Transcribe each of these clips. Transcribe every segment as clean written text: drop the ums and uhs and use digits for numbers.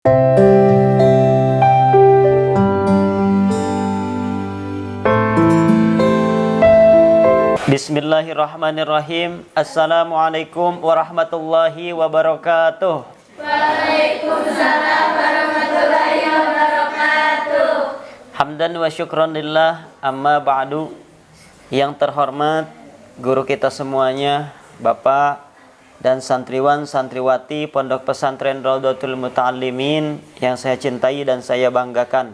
Bismillahirrahmanirrahim. Assalamualaikum warahmatullahi wabarakatuh. Waalaikumsalam warahmatullahi wabarakatuh. Hamdan wa syukran lillah, amma ba'du. Yang terhormat guru kita semuanya, Bapak dan santriwan santriwati Pondok Pesantren Raudhatul Muta'allimin yang saya cintai dan saya banggakan.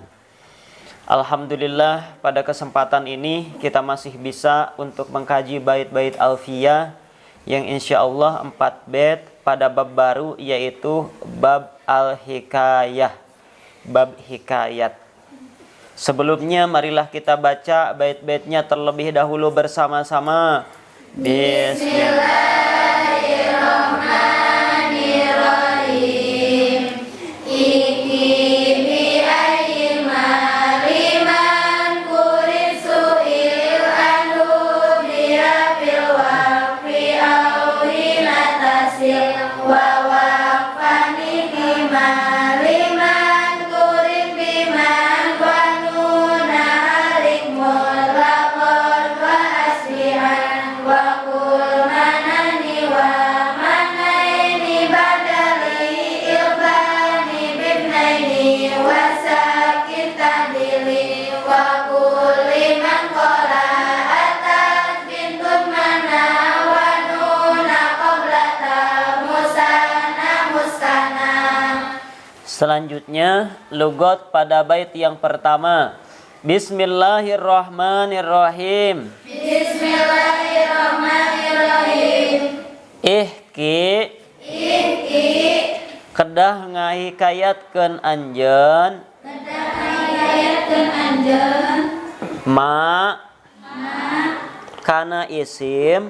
Alhamdulillah, pada kesempatan ini kita masih bisa untuk mengkaji bait-bait alfiyah yang insya Allah 4 bait pada bab baru, yaitu bab al-hikayah, bab hikayat. Sebelumnya marilah kita baca bait-baitnya terlebih dahulu bersama-sama. Bismillahirrahmanirrahim. Selanjutnya lugat pada bait yang pertama. Bismillahirrahmanirrahim. Bismillahirrahmanirrahim. Ihki kedah ngahikayatkeun anjeun ma kana isim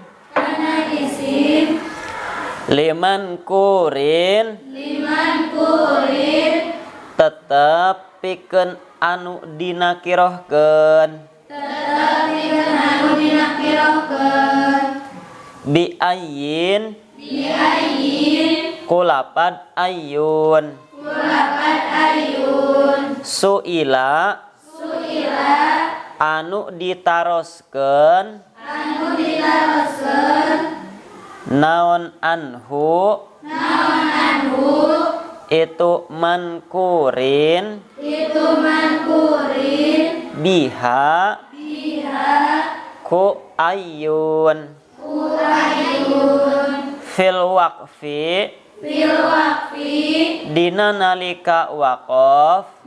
liman kurin tetep pikeun anu dinakirohkeun bi ayyin kulapad ayun suila anu ditaroskeun naon anhu itu mankurin biha ku ayun fil waqfi dina nalika waqaf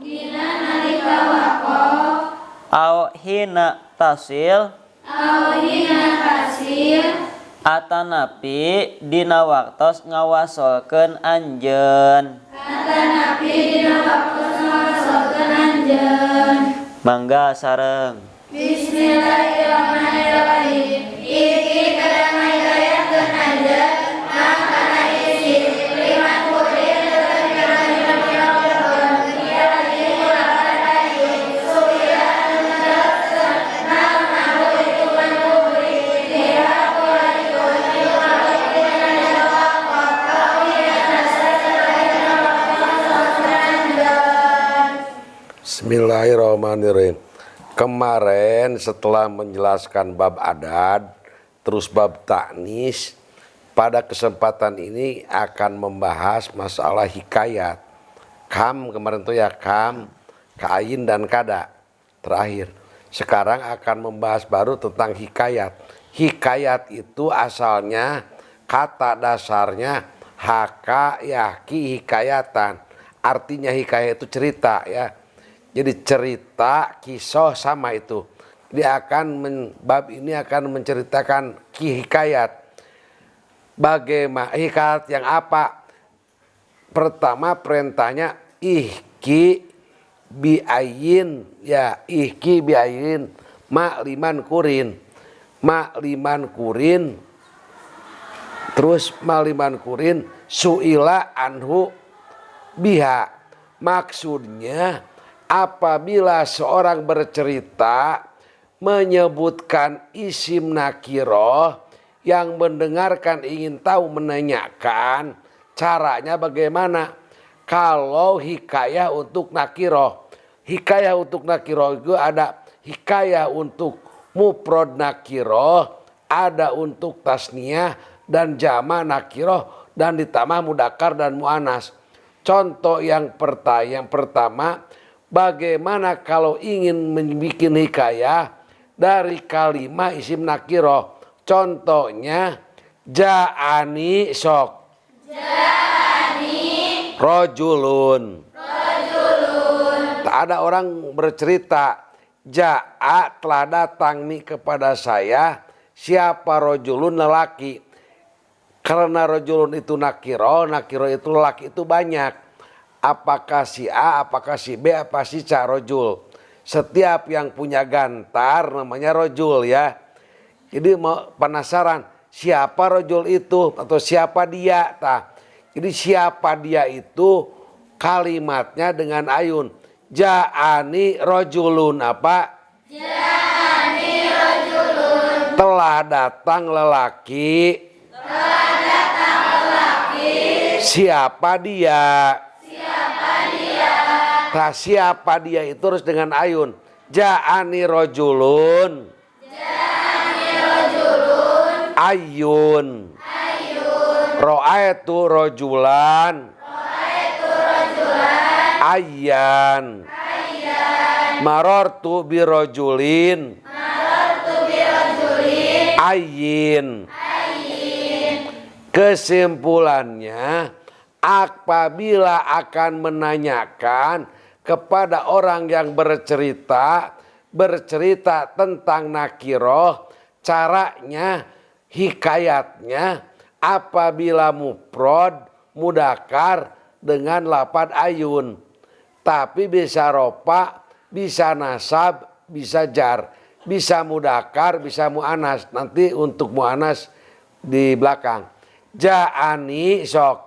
au hina tasil atanapi dina waktos ngawasolkeun anjeun. Mangga sareng. Bismillahirrahmanirrahim. Iki kadang ngahikayatkeun anjeun makana isim liman kurin Bismillahirrahmanirrahim. Kemarin setelah menjelaskan bab adad, terus bab ta'nis, pada kesempatan ini akan membahas masalah hikayat. Kam kemarin tuh ya kam, kain dan kada terakhir. Sekarang akan membahas baru tentang hikayat. Hikayat itu asalnya kata dasarnya haka yaki hikayatan. Artinya hikayat itu cerita ya. Jadi cerita, kisah sama itu. Dia bab ini akan menceritakan hikayat. Bagaimana hikayat yang apa? Pertama perintahnya ihki biayin ya, ihki biayin ma liman kurin. Ma liman kurin. Terus ma liman kurin suila anhu biha. Maksudnya apabila seorang bercerita menyebutkan isim nakiroh yang mendengarkan ingin tahu menanyakan caranya bagaimana. kalau hikayah untuk nakiroh. Hikayah untuk nakiroh itu ada hikayah untuk mufrad nakiroh, ada untuk tasniyah dan jama nakiroh, dan ditambah mudakar dan muanas. Contoh yang pertama, bagaimana kalau ingin membuat hikayah dari kalimat isim nakiroh. Contohnya ja'ani sok. Ja'ani rojulun. Tak ada orang bercerita, ja'a telah datang nih kepada saya siapa rojulun, lelaki. Karena rojulun itu nakiro itu lelaki itu banyak. Apakah si A, apakah si B, apa si C, rojul. Setiap yang punya gantar namanya rojul ya. Jadi mau penasaran siapa rojul itu atau siapa dia. Jadi siapa dia itu kalimatnya dengan ayun. Ja'ani rojulun apa? Ja'ani rajulun. Telah datang lelaki. Telah datang lelaki. Siapa dia? Siapa dia? Nah, siapa dia itu harus dengan ayun. Ja'ani rojulun. Ja'ani rajulun. Ayun. Ayun. Ro'aitu rojulan. Ra'aitu rajulan. Ayyan. Ayyan. Marortu birojulin. Marartu birajulin. Ayyin. Ayyin. Kesimpulannya, apabila akan menanyakan kepada orang yang bercerita tentang nakiroh, caranya, hikayatnya, apabila mufrad, mudakar dengan lafadz ayun. Tapi bisa ropa, bisa nasab, bisa jar, bisa mudakar, bisa mu'anas. Nanti untuk mu'anas di belakang. Ja'ani sok.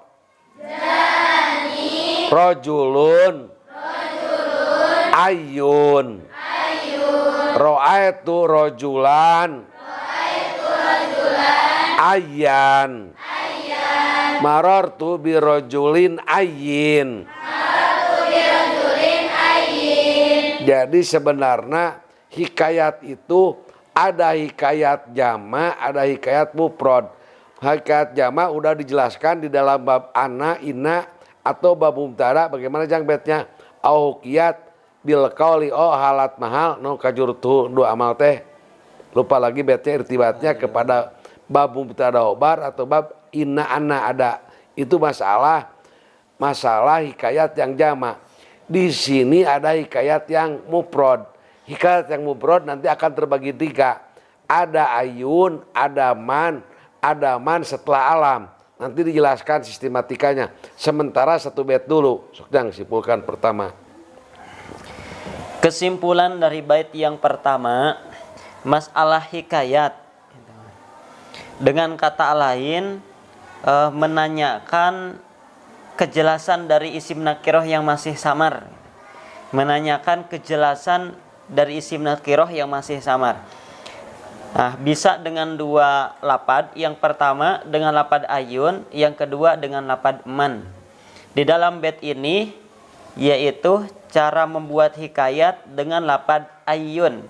Ja'ani Rojulun. rajulun. Ayun. Ayun. Ro'aitu rojulan. Ra'aitu rajulan. Ayyan. Ayyan. Marortu birojulin ayyin. Marartu birajulin. Ayyin. Jadi sebenarnya hikayat itu ada hikayat jama, ada hikayat mufrad. Hikayat jama udah dijelaskan di dalam bab ana, inna atau bab mubtada. Bagaimana jang betnya? Auhukiyat bil qauli halat mahal no kajurtu dua amal teh. Lupa lagi betnya irtibatnya kepada bab mubtada obar atau bab inna anna ada. Itu masalah hikayat yang jama. Di sini ada hikayat yang mufrad. Hikayat yang mufrad nanti akan terbagi tiga. Ada ayun, ada man setelah alam. Nanti dijelaskan sistematikanya. Sementara satu bait dulu. Sedang simpulkan pertama. Kesimpulan dari bait yang pertama, masalah hikayat. Dengan kata lain, menanyakan kejelasan dari isim nakiroh yang masih samar. Menanyakan kejelasan dari isim nakiroh yang masih samar. Nah, bisa dengan dua lapad. Yang pertama dengan lapad ayun, yang kedua dengan lapad man. Di dalam bait ini yaitu cara membuat hikayat dengan lapad ayun.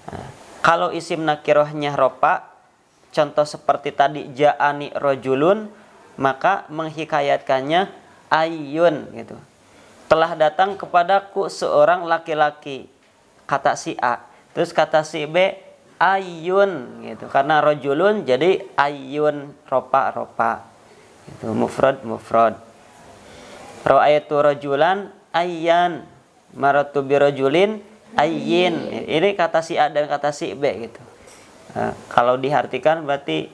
Nah, kalau isim nakirohnya ropa, contoh seperti tadi ja'ani rojulun, maka menghikayatkannya ayun gitu. Telah datang kepadaku seorang laki-laki, kata si A. Terus kata si B ayun gitu. Karena rojulun jadi ayun, ropa. Itu mufrad. Ra'aitu rajulan ayyan. Maratu birajulin ayyin. Ini kata si A dan kata si B gitu. Kalau diartikan berarti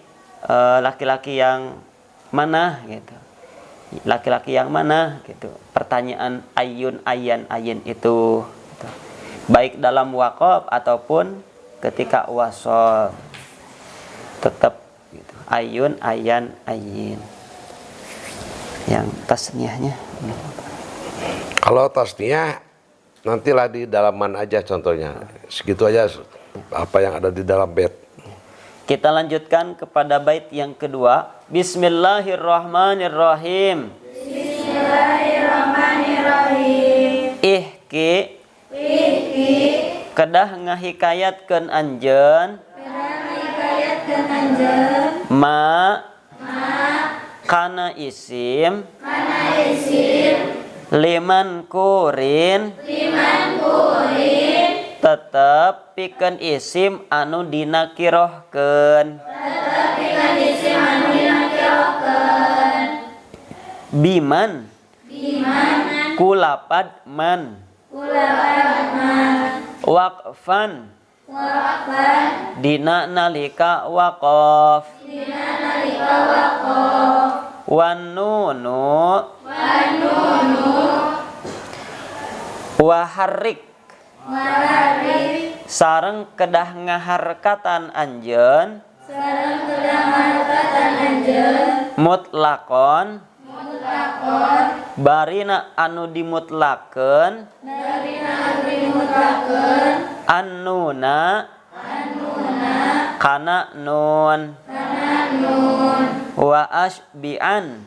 laki-laki yang mana gitu. Laki-laki yang mana gitu. Pertanyaan ayun, ayyin itu gitu. Baik dalam waqaf ataupun ketika wasol, tetap gitu. Ayun, ayyin. Yang tasniyahnya. Kalau tasniyah nantilah di dalaman aja contohnya. Segitu aja apa yang ada di dalam bait. Kita lanjutkan kepada bait yang kedua. Bismillahirrahmanirrahim. Bismillahirrahmanirrahim. ihki kedah ngahikayatkeun anjeun ma kana isim liman kurin tetep pikeun isim anu dinakirohkeun biman kulapad man waqfan dina nalika waqaf wan nunu waharrik sareng kedah ngaharkatan anjeun mutlakon barina anu dimutlakeun annuna kana nun wa asbian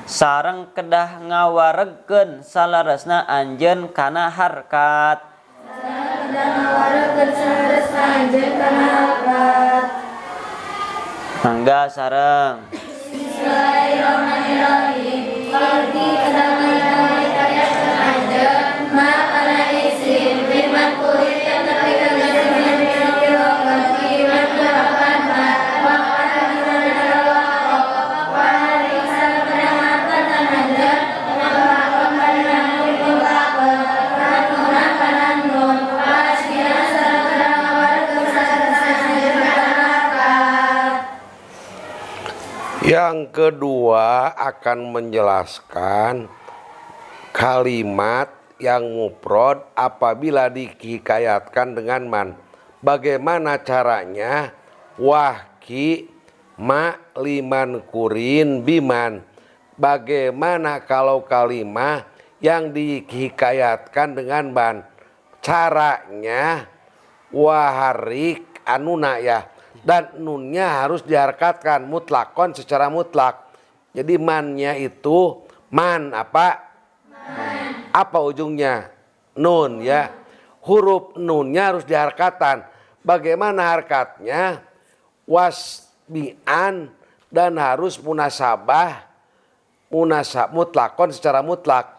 sareng kedah ngawaregkeun salaresna anjeun kana harkat mangga sareng Yang kedua akan menjelaskan kalimat yang mufrad apabila dihikayatkan dengan man. Bagaimana caranya? Wahki ma liman kurin biman. Bagaimana kalau kalimat yang dihikayatkan dengan man? Caranya waharik anuna ya. Dan nunnya harus diharkatkan mutlakon secara mutlak. Jadi mannya itu man apa? Man. Apa ujungnya? Nun ya. Huruf nunnya harus diharkatkan. Bagaimana harkatnya? Wasbian dan harus munasabah. Mutlakon secara mutlak.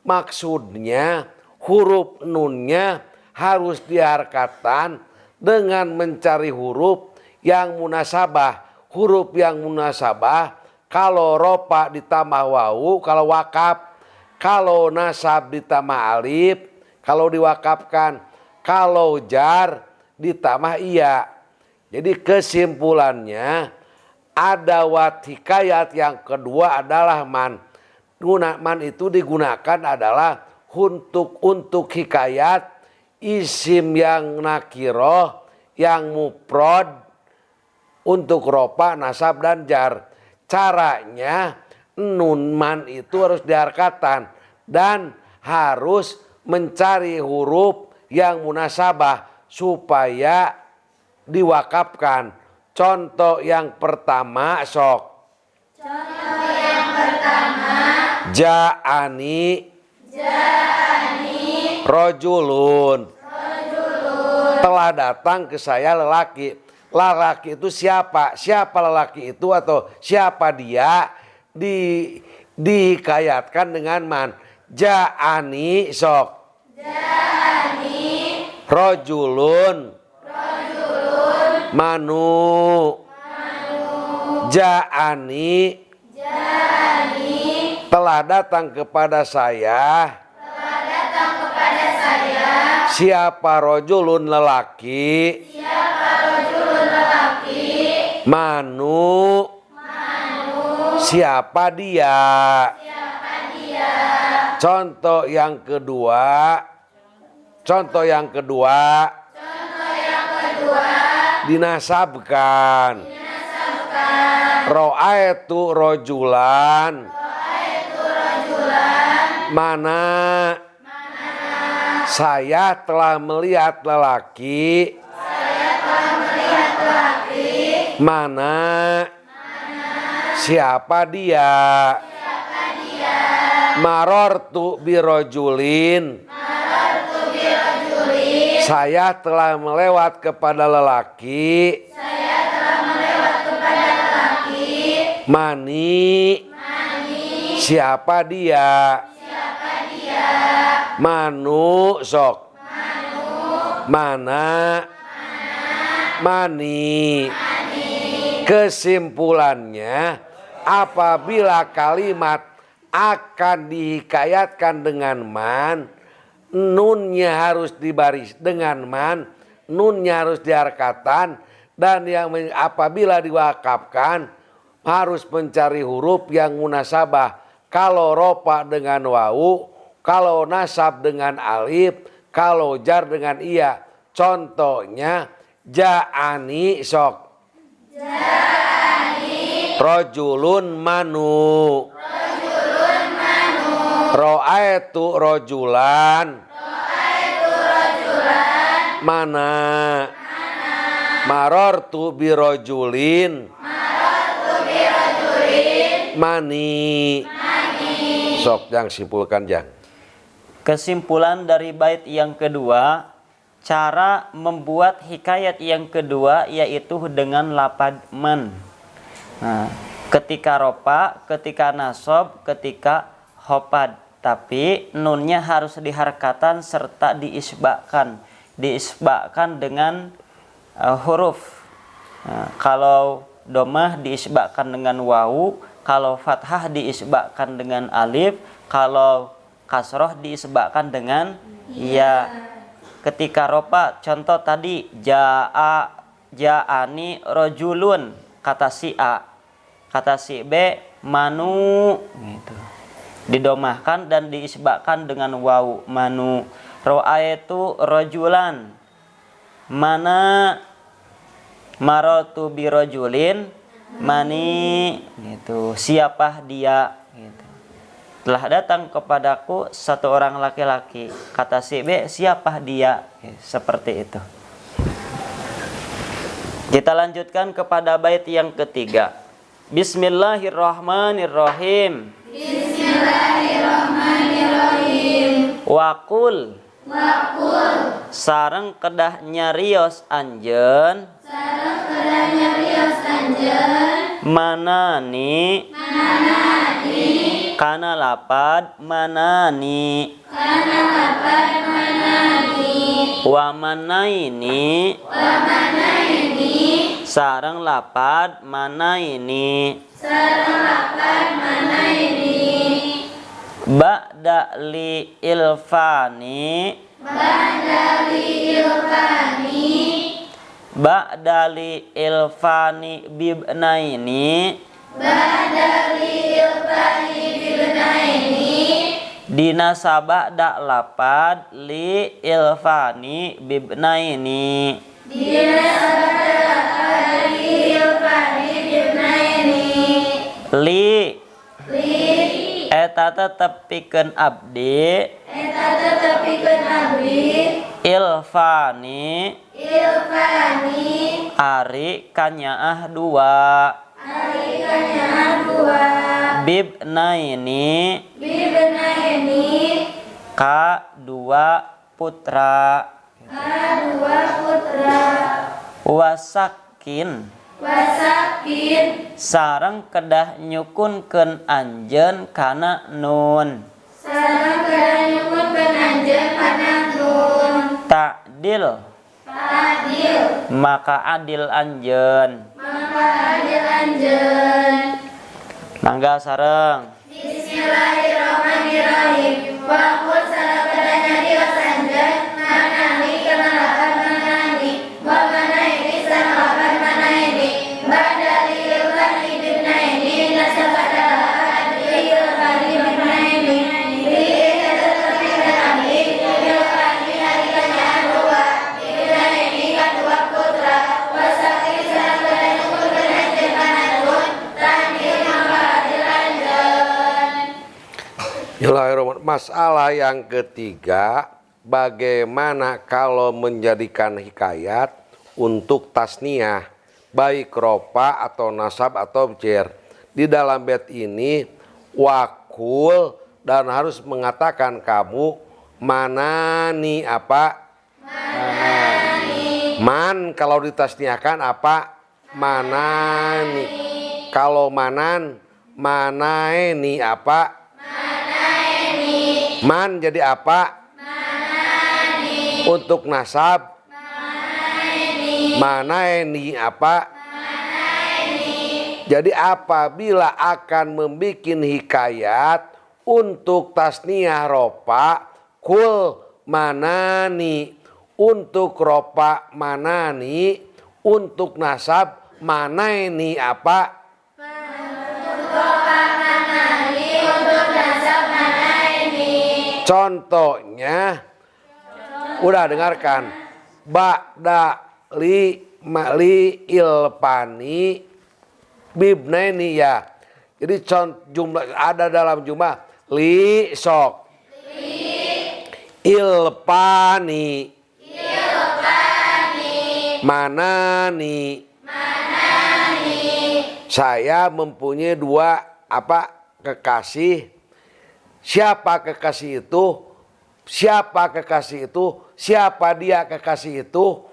Maksudnya huruf nunnya harus diharkatkan dengan mencari huruf yang munasabah. Huruf yang munasabah kalau ropa ditambah wawu kalau wakaf, kalau nasab ditambah alif kalau diwakafkan, kalau jar ditambah iya. Jadi kesimpulannya ada wat hikayat yang kedua adalah man. Man itu digunakan adalah untuk hikayat isim yang nakiroh, yang mufrad untuk ropa, nasab, dan jar. Caranya nun man itu harus diharkatkan dan harus mencari huruf yang munasabah supaya diwakafkan. Contoh yang pertama sok. Contoh yang pertama Ja'ani rojulun. Telah datang ke saya lelaki. Lelaki itu siapa? Siapa lelaki itu atau siapa dia? Dihikayatkan dengan man. Ja'ani sok. Ja'ani Rojulun. Manu. Ja'ani telah datang kepada saya. Siapa rojulun lelaki? Manu. Siapa dia? Contoh yang kedua. Dinasabkan. Ro'aitu rojulan. Mana? Saya telah melihat lelaki. Mana? Siapa dia? Marortu birojulin. Saya telah melewat kepada lelaki. Mani. Siapa dia? Manu sok. Mana? Mani. Kesimpulannya, apabila kalimat akan dihikayatkan dengan man, nunnya harus dibaris dengan man, nunnya harus diharkatan, dan yang apabila diwakafkan harus mencari huruf yang munasabah. Kalau ropa dengan wawu, kalau nasab dengan alif, kalau jar dengan iya. Contohnya ja'ani sok. Rojulun manu. Ro'aitu rojulan. Mana. Marortu birojulin. Mani. Sok yang simpulkan jang. Kesimpulan dari bait yang kedua, cara membuat hikayat yang kedua yaitu dengan lapad man. Nah, ketika ropa, ketika nasob, ketika hopad, tapi nunnya harus diharkatan serta diisbakkan dengan huruf. Nah, kalau domah diisbakkan dengan wawu, kalau fathah diisbakkan dengan alif, kalau kasroh diisbakkan dengan ya. Ketika ropa, contoh tadi ja'ani rojulun, kata si A, kata si B manu gitu. Didomahkan dan diisbakkan dengan wawu manu. Ro'aitu rojulan. Mana marotu birojulin mani gitu. Siapa dia gitu. Telah datang kepadaku satu orang laki-laki. Kata si B, siapa dia? Seperti itu. Kita lanjutkan kepada bait yang ketiga. Bismillahirrahmanirrahim. Bismillahirrahmanirrahim. Wakul. Sareng kedah nyarios anjeun. Manani. Kana lapad manani. Wa manaini. Sareng lapad manaini. Ba'da li ilfani. Ba'da li ilfani bibnaini. Dinasabah dak lapad li ilfani bibnaini. Li eta tetepikeun abdi. Ilfani ari kanyaah dua. Bibnaini ka dua putra. Wasakin sareng kedah nyukunkeun anjeun kana nun. Ta'dil maka adil anjeun. Mangga sareng. Bismillahirrahmanirrahim. Wa qul salakana nyarios anjeun manani kana lapan manani wa manaini sana lapan manaini badali ilfani bibnaini nasabada adli ilfani bibnaini li ilfani bibnaini ilfani harikanya dua bibnaini kadua putra wasaki salakana nyukunkeun anjeun kana nun tandil mangga adil anjeun. Bismillahirrahmanirrahim. Masalah yang ketiga, bagaimana kalau menjadikan hikayat untuk tasniah, baik ropa atau nasab atau jar. Di dalam bait ini wakul dan harus mengatakan kamu manani apa? Manani. Man kalau ditasniahkan apa? Manani. Kalau manan, manaeni apa? Manaeni. Man jadi apa? Manani. Untuk nasab, manaeni. Manaeni apa? Manaeni. Jadi apabila akan membuat hikayat untuk tasniah ropa, kul manani. Untuk ropa manani. Untuk nasab manaeni apa? Contohnya, udah dengarkan. Ba'da li mali ilpani bibnaini ya. Jadi jumlah ada dalam jumlah li sok. Ilpani. Manani. Saya mempunyai dua apa kekasih. Siapa kekasih itu? Siapa kekasih itu? Siapa dia kekasih itu?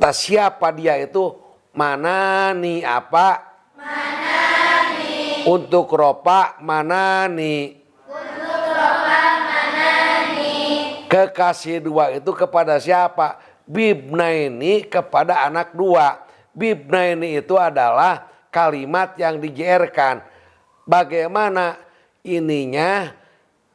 Nah, siapa dia itu? Manani apa? Manani. Untuk ropa manani. Untuk ropa manani. Kekasih dua itu kepada siapa? Bibnaini kepada anak dua. Bibnaini itu adalah kalimat yang dijerkan. Bagaimana ininya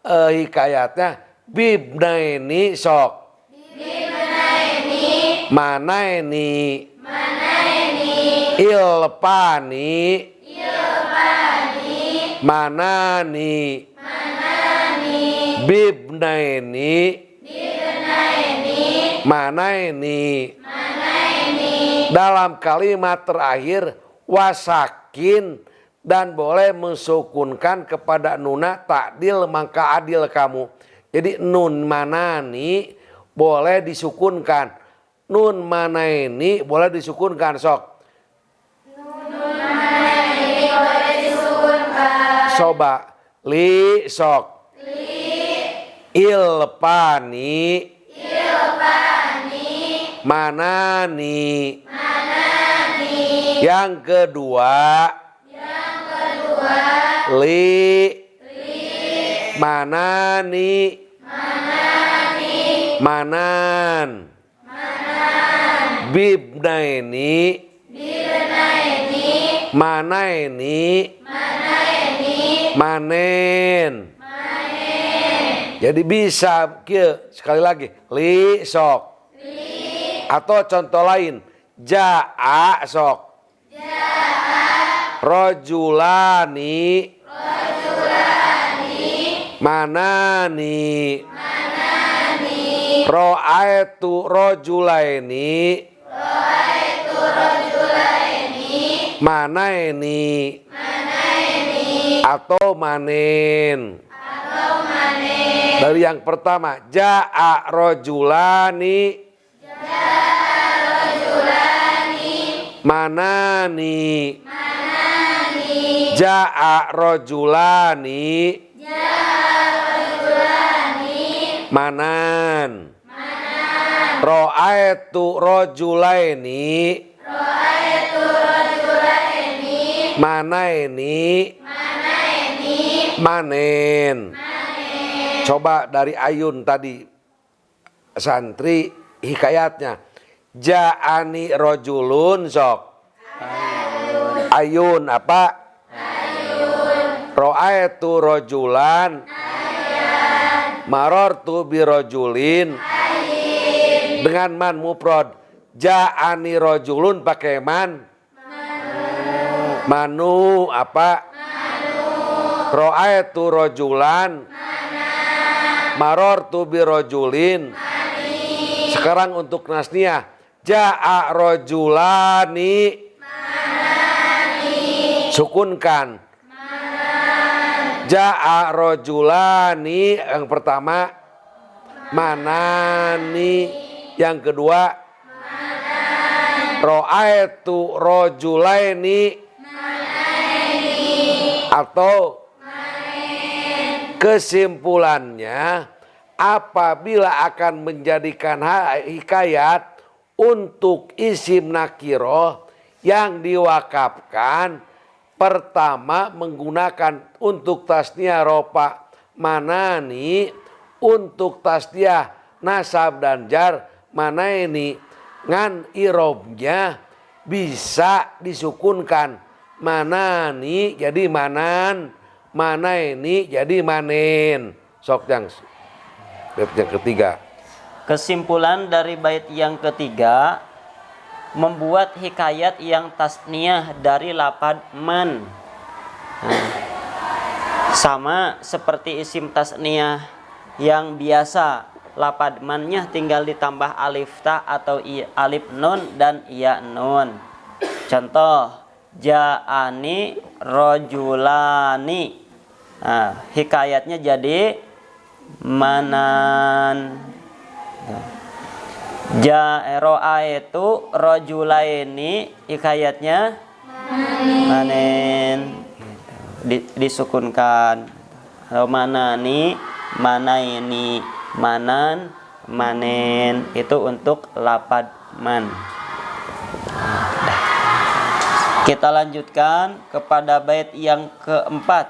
hikayatnya? Bibnaini sok. Bibnaini. Manaini. Manaini. Ilpani. Ilpani. Manani. Manani. Bibnaini. Bibnaini. Manaini. Manaini. Dalam kalimat terakhir wasakin dan boleh mensukunkan kepada nuna takdil maka adil kamu. Jadi nun manani boleh disukunkan. Nun manaini boleh disukunkan sok. Nun manaini boleh disukunkan. Coba li sok. Li. Ilpani. Ilpani. Manani. Manani. Yang kedua. Li. Manani. Manani. Manan. Manan. Bibnaini. Bibnaini. Manaini. Manaini. Manen. Manen. Jadi bisa sekali lagi li sok. Li. Atau contoh lain ja'a sok. Ja'a. Rojulani. Manani. Manani. Ro'aitu rojulaini. Ro'aitu rojulaini. Manaini. Manaini. Atau manen. Atau manen. Dari yang pertama ja'a rojulani. Ja'a rojulani. Manani. Manani. Ja'a rojulani. Manan. Manan. Ro'aitu rojulaini. Ro'aitu rojulaini. Manaini. Manaini. Manen. Manen. Coba dari Ayun tadi santri hikayatnya. Ja'ani rojulun sok. Ayun. Ayun apa? Ayun. Ro'aitu rojulan. Marortu birojulin. Dengan man mufrad. Ja'ani rojulun pakai man. Manu apa? Manu. Ro'aitu rojulan. Marortu birojulin. Sekarang untuk nasniah. Ja'a rojulani. Sukunkan. Ja'a rojulani yang pertama, manani yang kedua, ro'aitu rojulaini atau Kesimpulannya, apabila akan menjadikan hikayat untuk isim nakiroh yang diwakafkan, pertama menggunakan untuk tasniah rofa manani, untuk tasniah nasab dan jar manaini, ngan irobnya bisa disukunkan, manani jadi manan, manaini jadi manen. Sok yang ketiga. Kesimpulan dari bait yang ketiga, membuat hikayat yang tasniah dari lapad man. Sama seperti isim tasniah yang biasa, lapad mannya tinggal ditambah alif ta atau alif nun dan iya nun. Contoh, ja'ani rojulani. Nah, hikayatnya jadi manan. Ro'a itu rojulaini, hikayatnya manen. Disukunkan. Manani, manaini, manan, manen. Itu untuk lapad man. Kita lanjutkan kepada bait yang keempat.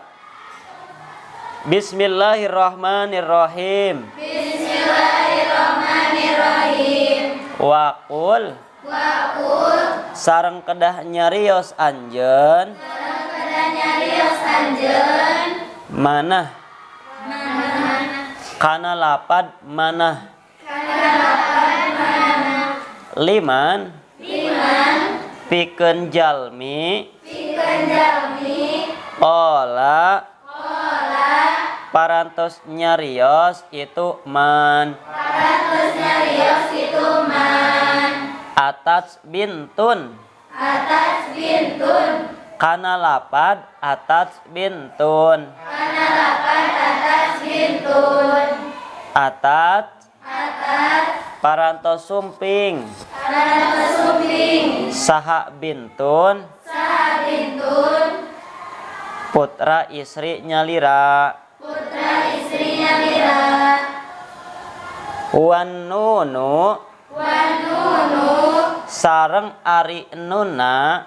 Bismillahirrahmanirrahim. Bismillahirrahmanirrahim. Waqul sareng kedah nyarios anjeun manah kana lapad manah liman pikeun jalmi ola parantos nyarios itu man atas bintun kana lapad atas bintun atat parantos sumping saha bintun putra istri nyalira wan nunu sareng ari nuna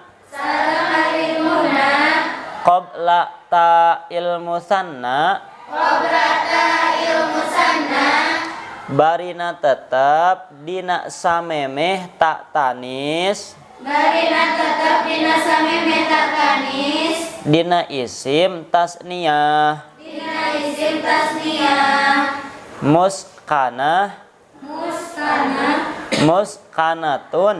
qabla ta ilmu sanna barina tetap dina samemeh tak tanis dina isim tasniyah muskanatun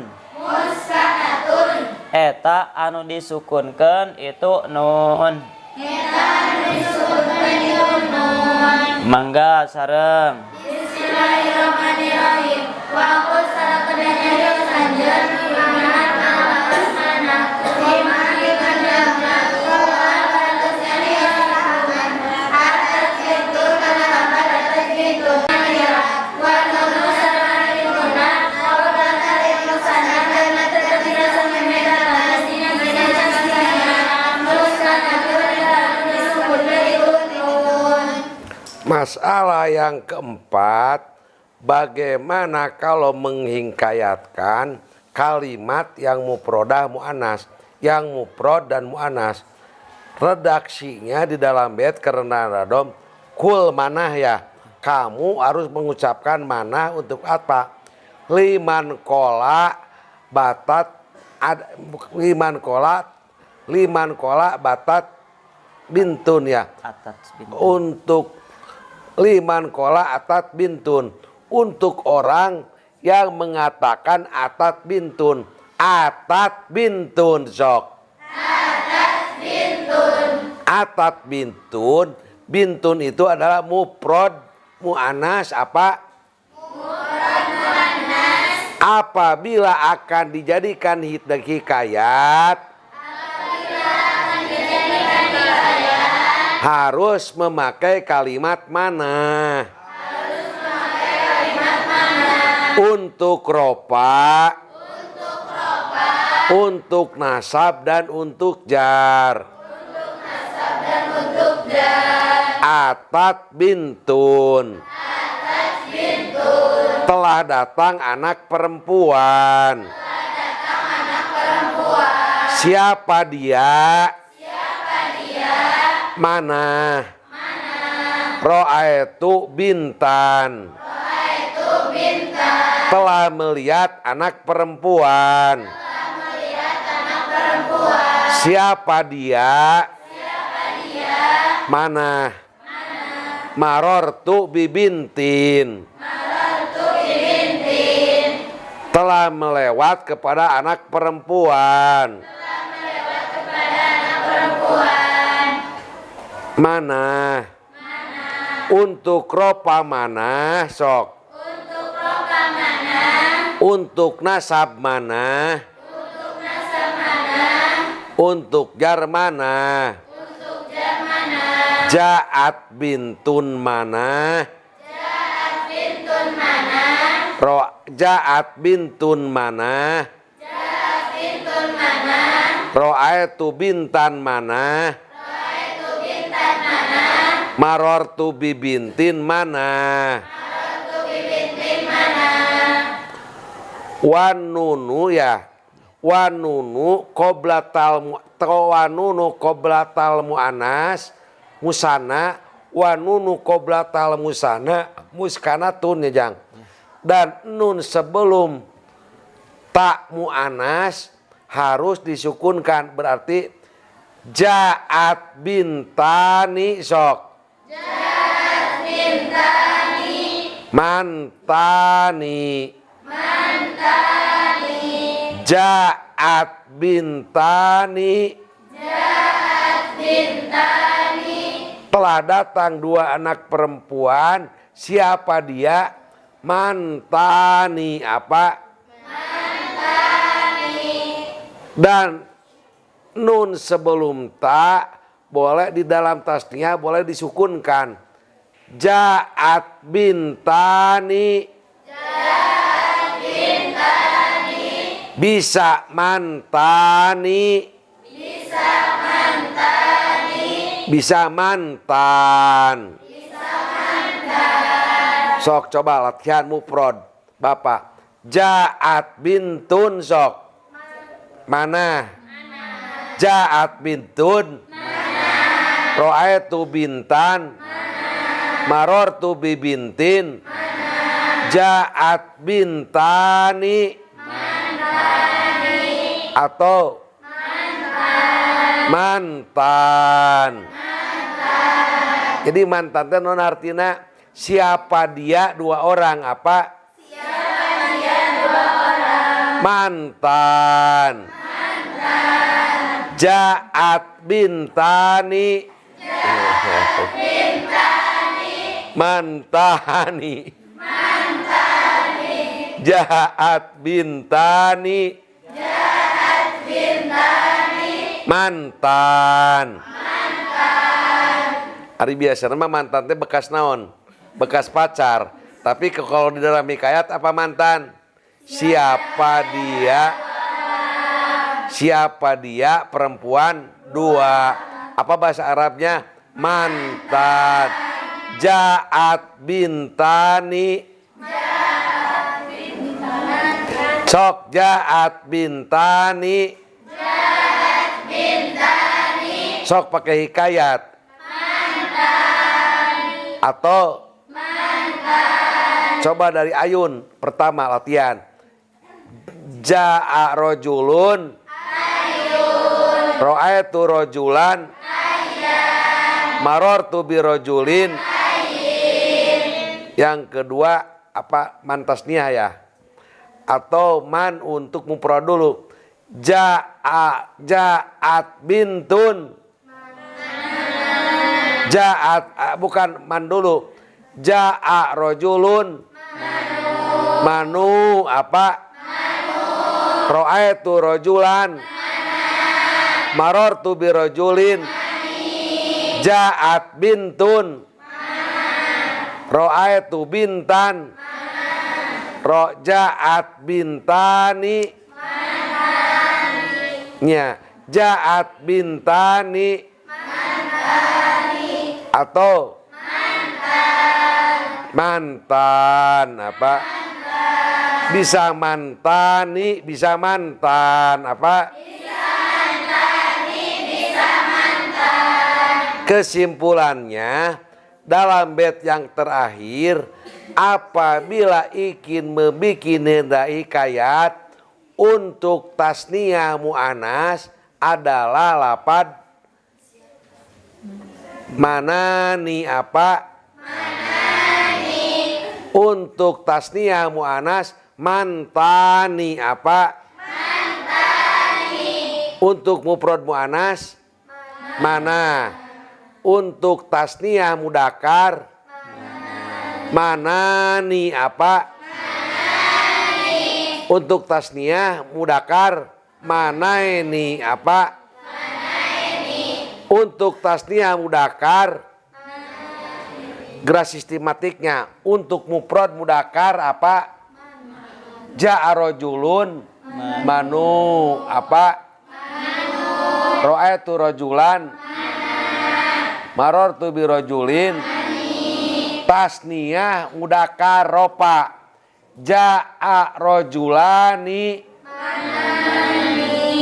eta anu disukunkeun itu nun. Mangga sareng. Bismillahirrahmanirrahim. Wa qul salakadana yos anjeun limanan alawas mana liman dikandangna qawal batas yani alaman atas itu kana atas itu wa nunu sarana dimuna qawlan alif sana kana tadina samemeda palastina bina samemeda muskana Masalah yang keempat, bagaimana kalau menghikayatkan kalimat yang mufrodah mu'anas, yang mufrod dan mu'anas. Redaksinya di dalam bait karena radom kul manah ya. Kamu harus mengucapkan manah untuk apa? Liman kola batat liman kola batat bintun ya. Untuk liman kola atat bintun, untuk orang yang mengatakan atat bintun sok atat bintun itu adalah mufrad mu'anas apa? Mufrad mu'anas. Apabila akan dijadikan hikayat harus memakai kalimat mana? Untuk rofa, untuk nasab dan untuk jar. Atat bintun. Telah datang anak perempuan. Siapa dia? Mana? Ro'aitu bintan. Telah melihat anak perempuan. Siapa dia? Mana? Marortu bibintin. Telah melewat kepada anak perempuan. Mana? Untuk ropa mana? Sok. Untuk nasab mana? Untuk jar mana? Ja'at bintun mana? Ja'at bintun mana? Ro'aitu bintan mana? Marortu bibintin mana? Wanunu ya. Wanunu qoblatal mu'anas musana, wanunu qoblatal musana muskanatun ya Jang. Dan nun sebelum tak mu'anas harus disukunkan, berarti ja'at bintani sok. Ja'at bintani. Mantani. Ja'at bintani. Telah datang dua anak perempuan. Siapa dia? Mantani. Apa? Dan nun sebelum ta boleh di dalam tasniah boleh disukunkan. Ja'at bintani. Bisa mantani. Bisa mantan. Sok coba latihan mufrad Bapak. Ja'at bintun sok. Mana? Ja'at bintun. Ro'aitu bintan. Marortu bibintin. Ja'at bintani. Atau mantan. Jadi mantan itu non artinya siapa dia dua orang apa? Siapa dia dua orang. Mantan. Ja'at bintani. Mantani. Ja'at bintani. Mantan. Hari biasa nama mantan teh bekas naon? Bekas pacar. Tapi kalau di dalam hikayat apa mantan? Siapa dia? Siapa dia? Perempuan dua. Apa bahasa Arabnya? Mantan. Ja'at bintani. Sok ja'at bintani. Sok pakai hikayat. Mantan. Atau mantan. Coba dari Ayun pertama latihan. Ja'a rojulun. Ayun. Ro'aitu rojulan. Ayyan. Marortu bi rojulin. Ayyin. Yang kedua apa? Mantasniah ya. Atau man untuk mufrad dulu. Ja'at bintun. Ja'at bukan man dulu. Ja'a rojulun. Manu apa? Ro'aitu rojulan. Marortu bi rojulin. Ja'at bintun. Ro'aitu bintan. Ja'at bintani. Nya ja'at bintani. atau mantan apa? Bisa mantani, bisa mantan apa? Kesimpulannya dalam bait yang terakhir, apabila ikin membikin hendak hikayat untuk tasniah mu'anas adalah lapad manani apa? Untuk tasniah mu'anas mantani apa? Untuk mufrad mu'anas mana? Untuk tasniah mudakar manani apa? Untuk tasniah mudakar manaini apa? Untuk tasniah mudakar gerak sistematiknya untuk mufrad mudakar apa? Ja'a rajulun manu apa? Ra'aitu rajulan marartu bi rajulin. Tasniyah mudakar ropa ja'a rajulani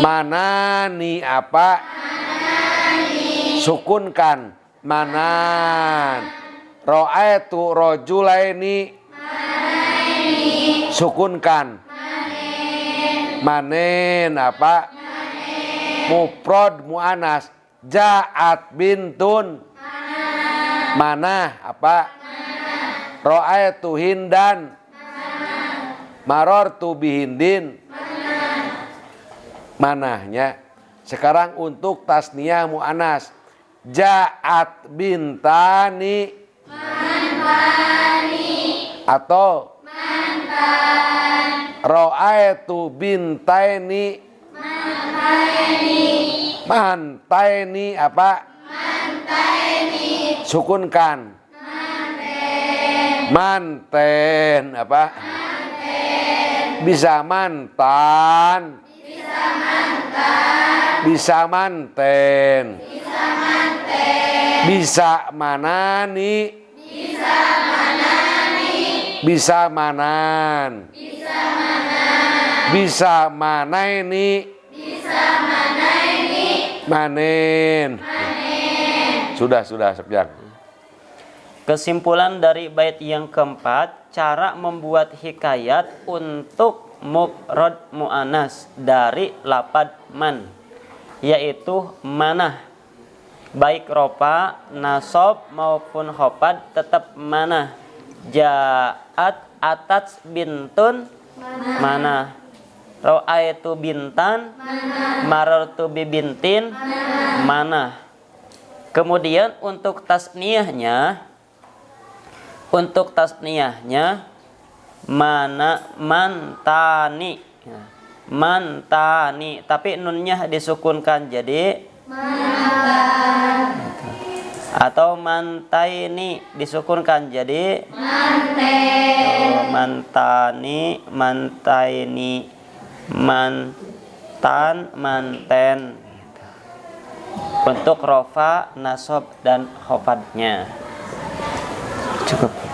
manani apa? Sukunkan manan. Ra'aitu rajulaini sukunkan manen apa? Mufrad mu'anas ja'at bintun mana apa? Ra'aitu hindan marartu bihindin manahnya. Sekarang untuk tasniyah mu'anas ja'at bintani atau ra'aitu bintaini mantaini apa? Sukunkan manten apa? Bisa mantan bisa manten bisa manani bisa manan bisa manaini manen. Sudah sekian. Kesimpulan dari bait yang keempat, cara membuat hikayat untuk mufrad mu'anas dari lapad man, yaitu manah. Baik ropa, nasob maupun khofad tetap manah. Ja'at atats bintun manah. Ra'aitu bintan marartu bibintin manah. Kemudian untuk tasniyahnya mana mantani tapi nunnya disukunkan jadi atau mantaini disukunkan jadi mantaini mantan manten untuk rofa, nasob dan khofadnya.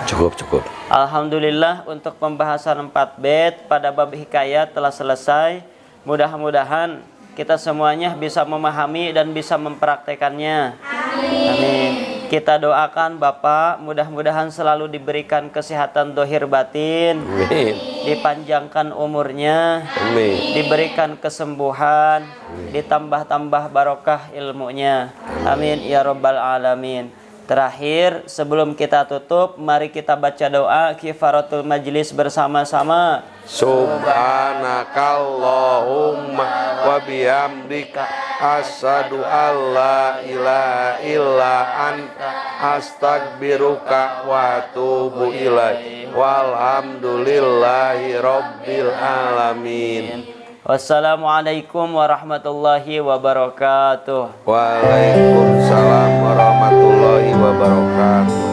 Cukup. Alhamdulillah untuk pembahasan 4 bait pada bab hikayat telah selesai. Mudah-mudahan kita semuanya bisa memahami dan bisa mempraktekannya. Amin. Kita doakan Bapak mudah-mudahan selalu diberikan kesehatan dohir batin. Amin. Dipanjangkan umurnya. Amin. Diberikan kesembuhan. Ditambah-tambah barokah ilmunya. Amin ya rabbal alamin. Terakhir, sebelum kita tutup, mari kita baca doa kifaratul majlis bersama-sama. Subhanakallahumma wa bihamdika asyhadu alla ilaha illa anta astaghfiruka wa atubu ilaik. Walhamdulillahi rabbil alamin. Wassalamualaikum warahmatullahi wabarakatuh. Waalaikumsalam warahmatullahi wabarakatuh.